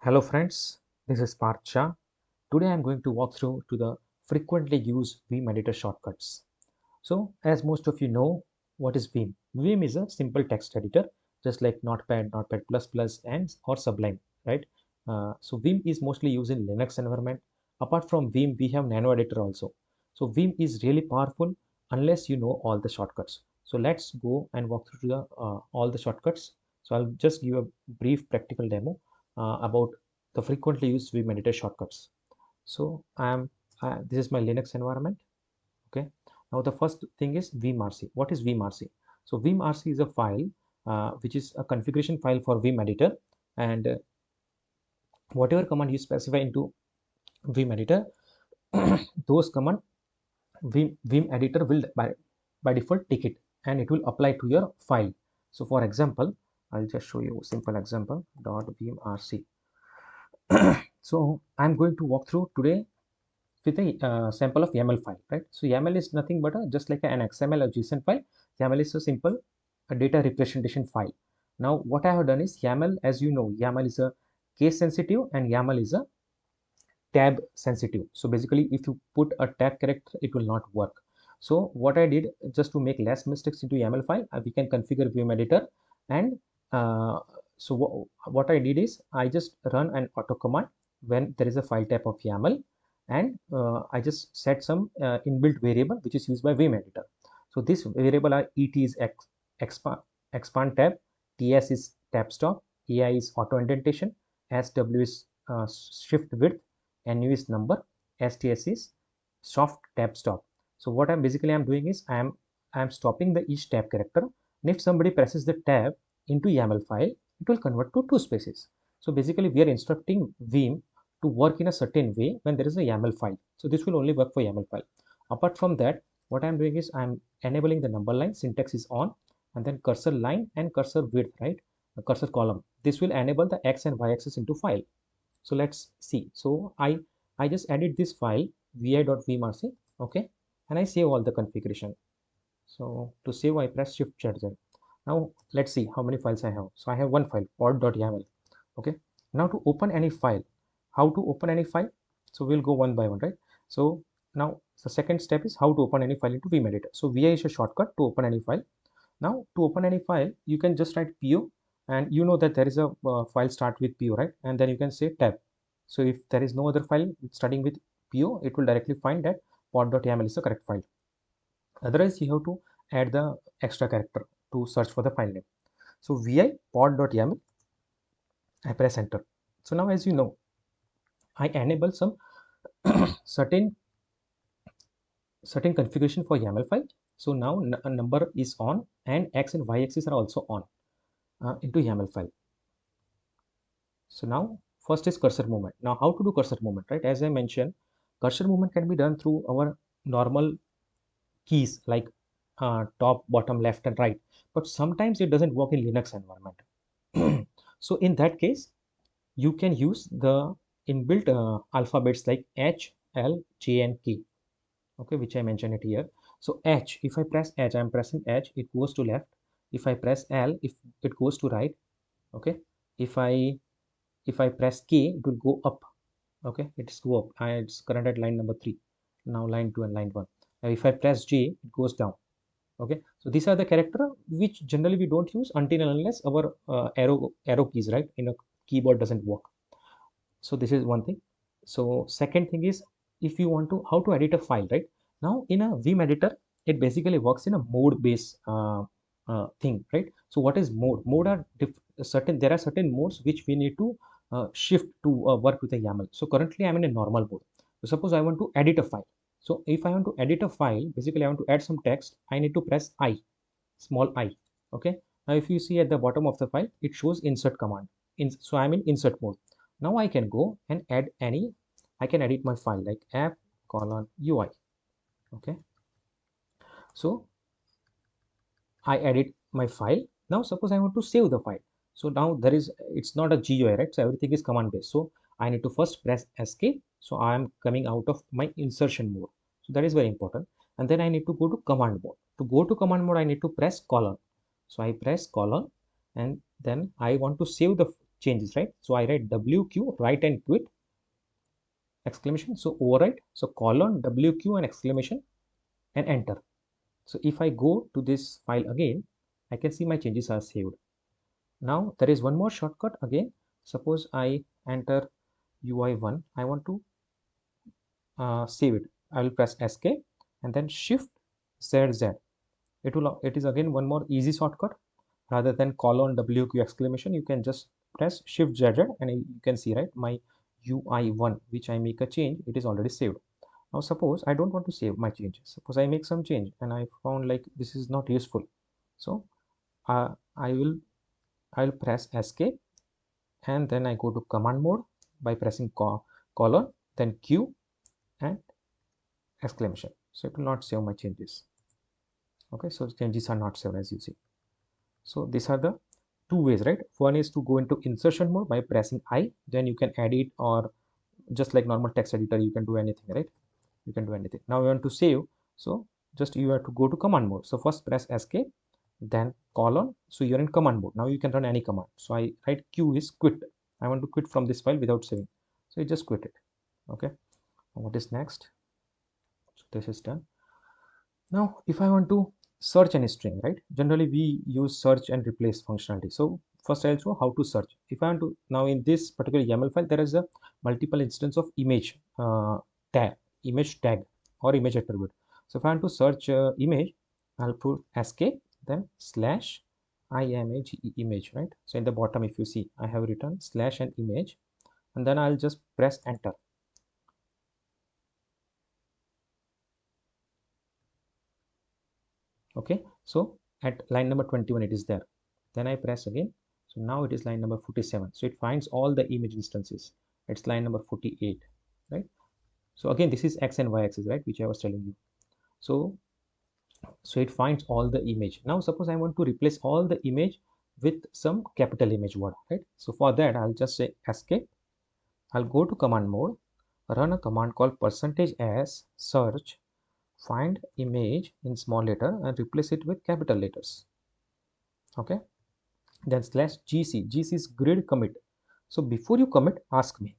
Hello friends, this is Parth Shah. Today I am going to walk through to the frequently used Vim editor shortcuts. So as most of you know, what is Vim? Vim is a simple text editor just like Notepad, Notepad++ and or Sublime, right? So Vim is mostly used in Linux environment. Apart from Vim, we have Nano editor also. So Vim is really powerful unless you know all the shortcuts. So let's go and walk through the all the shortcuts. So I'll just give a brief practical demo about the frequently used Vim editor shortcuts. So this is my Linux environment. Okay. Now the first thing is vimrc. What is vimrc? So vimrc is a file which is a configuration file for Vim editor, and whatever command you specify into Vim editor, those command Vim editor will by default take it and it will apply to your file. So for example, I'll just show you a simple example dot vimrc. So I'm going to walk through today with a sample of YAML file, right? So YAML is nothing but just like an XML or JSON file. YAML is a simple data representation file. Now what I have done is YAML, as you know, YAML is a case sensitive and YAML is a tab sensitive. So basically if you put a tab character, it will not work. So what I did, just to make less mistakes into YAML file, we can configure Vim editor. And what I did is I just run an auto command when there is a file type of YAML, and I just set some inbuilt variable which is used by Vim editor. So this variable are et is expand tab, ts is tab stop, ai is auto indentation, sw is shift width, nu is number, sts is soft tab stop. So what I'm doing is I'm stopping the each tab character, and if somebody presses the tab into YAML file, it will convert to two spaces. So basically we are instructing Vim to work in a certain way when there is a YAML file. So this will only work for YAML file. Apart from that, what I'm doing is I'm enabling the number line, syntax is on, and then cursor line and cursor width, right? The cursor column. This will enable the x and y axis into file. So let's see. So I just edit this file vi.vimrc, okay, and I save all the configuration. So to save, I press Shift Z. Now let's see how many files I have. So I have one file, pod.yaml. Okay. Now to open any file, how to open any file? So we'll go one by one, right? So now the second step is how to open any file into Vim editor. So vi is a shortcut to open any file. Now to open any file, you can just write po, and you know that there is a file start with po, right? And then you can say tab. So if there is no other file starting with po, it will directly find that pod.yaml is the correct file. Otherwise you have to add the extra character to search for the file name. So vi pod.yaml, I press enter. So now as you know, I enable some certain configuration for YAML file. So now a number is on and x and y axis are also on into YAML file. So now first is cursor movement. Now how to do cursor movement, right? As I mentioned, cursor movement can be done through our normal keys like top, bottom, left and right, but sometimes it doesn't work in Linux environment. So in that case, you can use the inbuilt alphabets like H, L, J and K, okay, which I mentioned it here. So H, if I press H, I'm pressing H, it goes to left. If I press L, if it goes to right, okay. If I press K, it will go up, okay, it's go up. It's current at line number 3, now line 2 and line 1. Now if I press J, it goes down, okay. So these are the character which generally we don't use until and unless our arrow keys, right, in a keyboard doesn't work. So this is one thing. So second thing is, if you want to how to edit a file, right? Now in a Vim editor, it basically works in a mode based thing, right? So what is mode are certain, there are certain modes which we need to shift to work with a YAML. So currently I'm in a normal mode. So suppose I want to edit a file. So if I want to edit a file, basically I want to add some text, I need to press I, small I, okay. Now if you see at the bottom of the file, it shows insert command. So I'm in insert mode. Now I can go and add any, I can edit my file like app colon UI, okay. So I edit my file. Now suppose I want to save the file. So now there is, it's not a GUI, right? So everything is command based. So I need to first press escape. So I am coming out of my insertion mode. So that is very important. And then I need to go to command mode. To go to command mode, I need to press colon. So I press colon, and then I want to save the changes, right? So I write WQ, write and quit, exclamation. So overwrite, so colon WQ and exclamation and enter. So if I go to this file again, I can see my changes are saved. Now there is one more shortcut again. Suppose I enter UI1, I want to save it. I will press escape and then shift ZZ. It is again one more easy shortcut. Rather than colon WQ exclamation, you can just press shift ZZ and you can see, right, my UI1 which I make a change, it is already saved. Now suppose I don't want to save my change. Suppose I make some change and I found like this is not useful. So I'll press escape and then I go to command mode by pressing colon, then Q and exclamation. So it will not save my changes. Okay, so changes are not saved as you see. So these are the two ways, right? One is to go into insertion mode by pressing I, then you can edit, or just like normal text editor, you can do anything, right? You can do anything. Now you want to save, so just you have to go to command mode. So first press escape, then colon. So you're in command mode. Now you can run any command. So I write Q is quit. I want to quit from this file without saving. So you just quit it. Okay. What is next? So this is done. Now, if I want to search any string, right? Generally, we use search and replace functionality. So first I'll show how to search. If I want to, now in this particular YAML file, there is a multiple instance of image tag or image attribute. So if I want to search image, I'll put escape, then slash image image, right? So in the bottom, if you see, I have written slash and image, and then I'll just press enter. Okay, so at line number 21 it is there, then I press again, so now it is line number 47. So it finds all the image instances. It's line number 48, right? So again, this is x and y axis, right, which I was telling you. So it finds all the image. Now suppose I want to replace all the image with some capital image word, right? So for that I'll just say escape, I'll go to command mode, run a command called %s search find image in small letter and replace it with capital letters. Okay, then slash gc is grid commit. So before you commit, ask me.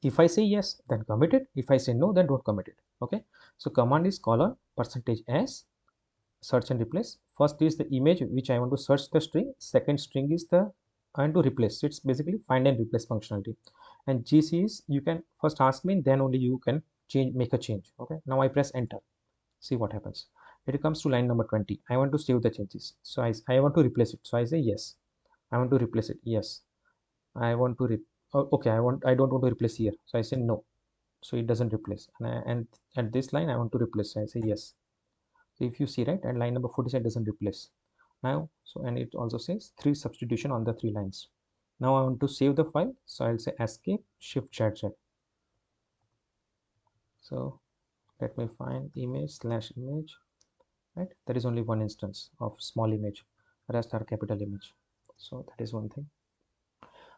If I say yes, then commit it. If I say no, then don't commit it. Okay, so command is colon %s search and replace. First is the image which I want to search the string. Second string is the I want to replace. So it's basically find and replace functionality. And gc is you can first ask me, then only you can make a change. Okay, now I press enter. See what happens. It comes to line number 20. I want to save the changes. So I want to replace it. So I say yes. I want to replace it. Yes. I want to okay. I don't want to replace here. So I say no. So it doesn't replace. And at this line I want to replace. So I say yes. So if you see, right, at line number 47 doesn't replace. Now, so and it also says 3 substitution on the 3 lines. Now I want to save the file. So I'll say escape shift Z. So let me find image slash image. Right, there is only one instance of small image, rest are capital image. So that is one thing.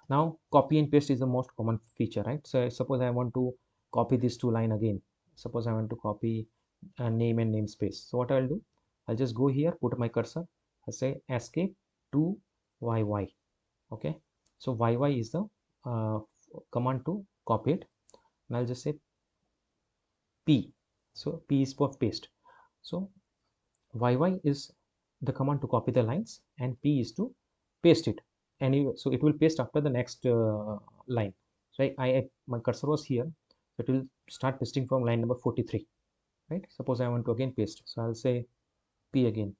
Now copy and paste is the most common feature, right? So suppose I want to copy these two line again. Suppose I want to copy name and namespace. So what I'll do, I'll just go here, put my cursor, I say escape to YY. Okay, so YY is the command to copy it, and I'll just say P. So P is for paste. So YY is the command to copy the lines and P is to paste it anyway. So it will paste after the next line. So my cursor was here, so it will start pasting from line number 43, right? Suppose I want to again paste, so I'll say P again.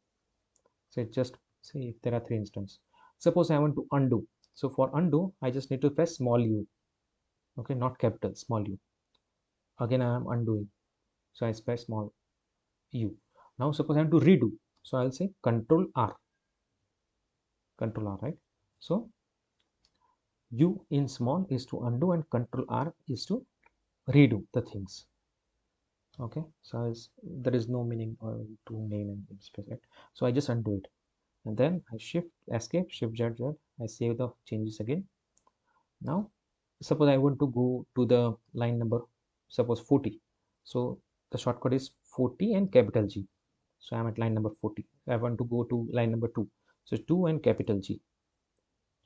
So it just say if there are 3 instances. Suppose I want to undo, so for undo I just need to press small u. Okay, not capital, small u. Again I am undoing, so I press small u. Now suppose I want to redo, so I'll say control R, right? So U in small is to undo and control R is to redo the things. Okay, so there is no meaning to name and space, right? So I just undo it and then I shift escape shift Z. I save the changes again. Now suppose I want to go to the line number, suppose 40. So the shortcut is 40 and capital G. So I'm at line number 40. I want to go to line number 2. So 2 and capital G.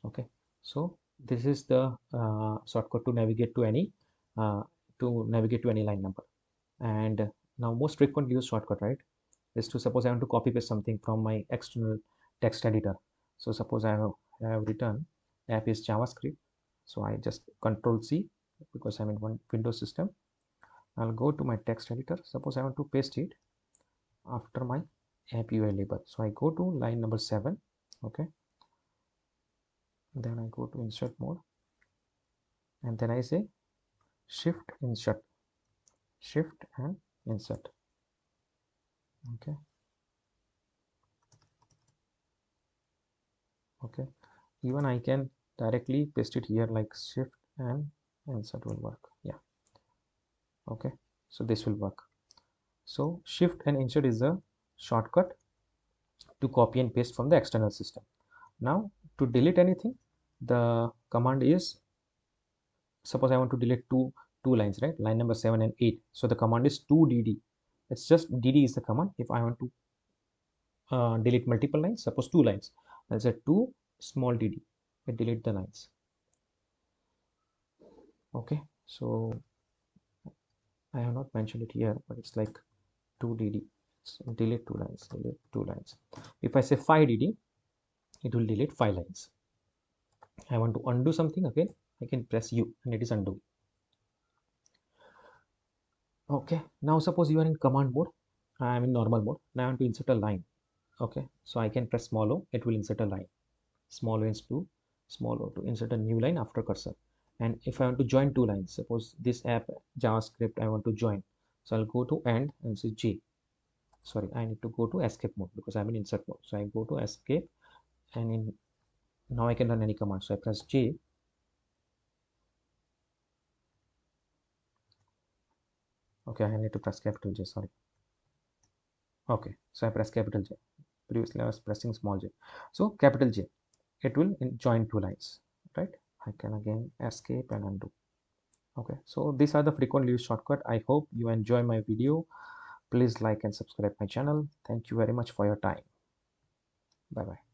Okay, So this is the shortcut to navigate to any uh, line number. And now most frequently used shortcut, right, is to suppose I want to copy paste something from my external text editor. So suppose I have written app is JavaScript. So I just Control C because I'm in one Windows system. I'll go to my text editor. Suppose I want to paste it after my app UI label. So I go to line number 7. Okay. Then I go to insert mode. And then I say shift insert. Shift and insert. Okay. Okay. Even I can directly paste it here like shift and insert will work. Yeah. Okay. So this will work. So shift and insert is a shortcut to copy and paste from the external system. Now to delete anything, the command is, suppose I want to delete two lines, right? Line number 7 and 8. So the command is 2dd. It's just dd is the command. If I want to delete multiple lines, suppose 2 lines, I'll say 2 small dd. I delete the lines. Okay, so I have not mentioned it here, but it's like 2dd. So delete 2 lines, delete 2 lines. If I say 5dd, it will delete 5 lines. I want to undo something again, I can press U and it is undo. Okay, now suppose you are in command mode, I am in normal mode. Now I want to insert a line. Okay, so I can press small o, it will insert a line. Small o is to small o to insert a new line after cursor. And if I want to join 2 lines, suppose this app JavaScript I want to join, so I'll go to end and say J. Sorry, I need to go to escape mode because I'm in insert mode. So I go to escape, and in now I can run any command. So I press J. Okay, I need to press capital J, sorry. Okay, so I press capital J. Previously I was pressing small j. So capital J, it will join 2 lines, right? I can again escape and undo. Okay, so these are the frequently used shortcut. I hope you enjoy my video. Please like and subscribe my channel. Thank you very much for your time. Bye bye.